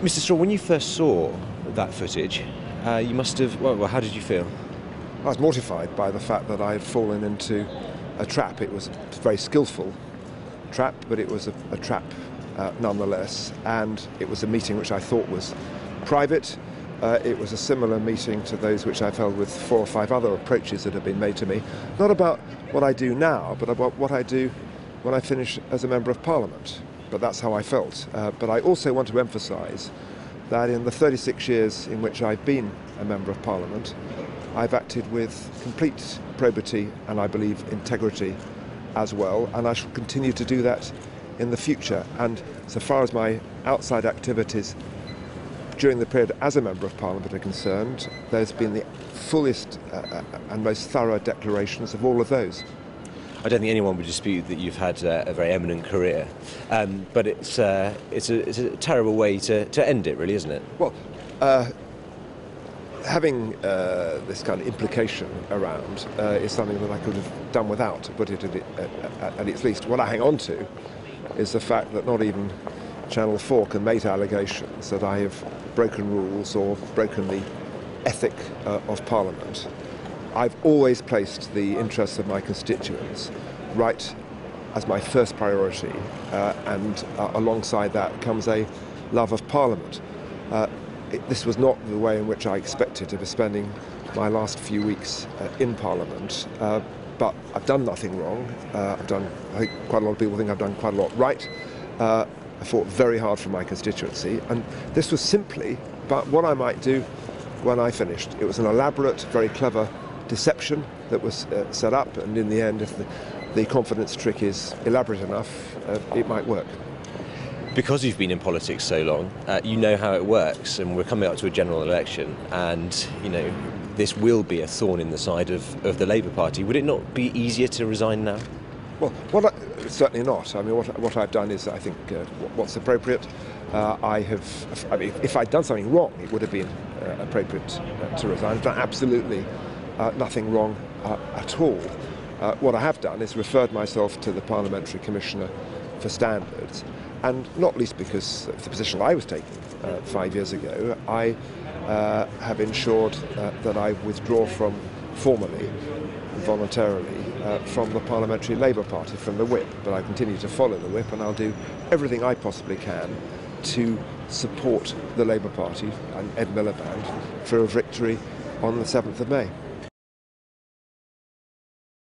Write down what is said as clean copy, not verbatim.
Mr. Straw, when you first saw that footage, you must have, well, how did you feel? I was mortified by the fact that I had fallen into a trap. It was a very skillful trap, but it was a trap nonetheless, and it was a meeting which I thought was private. It was a similar meeting to those which I've held with 4 or 5 other approaches that have been made to me, not about what I do now, but about what I do when I finish as a Member of Parliament. But that's how I felt. But I also want to emphasise that in the 36 years in which I've been a Member of Parliament, I've acted with complete probity and I believe integrity as well, and I shall continue to do that in the future. And so far as my outside activities during the period as a Member of Parliament are concerned, there's been the fullest and most thorough declarations of all of those. I don't think anyone would dispute that you've had a very eminent career, but it's a terrible way to end it, really, isn't it? Well, having this kind of implication around is something that I could have done without, to put it at its least. What I hang on to is the fact that not even Channel 4 can make allegations that I have broken rules or broken the ethic of Parliament. I've always placed the interests of my constituents right as my first priority, and alongside that comes a love of Parliament. This was not the way in which I expected to be spending my last few weeks in Parliament, but I've done nothing wrong. I think quite a lot of people think I've done quite a lot right. I fought very hard for my constituency, and this was simply about what I might do when I finished. It was an elaborate, very clever deception that was set up, and in the end, if the confidence trick is elaborate enough, it might work. Because you've been in politics so long, you know how it works, and we're coming up to a general election, and this will be a thorn in the side of the Labour Party. Would it not be easier to resign now? Well, certainly not. I mean, what I've done is, I think, what's appropriate. If I'd done something wrong, it would have been appropriate to resign. I've done absolutely nothing wrong at all. What I have done is referred myself to the Parliamentary Commissioner for Standards, and not least because of the position I was taking 5 years ago, I have ensured that I withdraw formally and voluntarily from the Parliamentary Labour Party, from the Whip. But I continue to follow the Whip, and I'll do everything I possibly can to support the Labour Party and Ed Miliband for a victory on the 7th of May.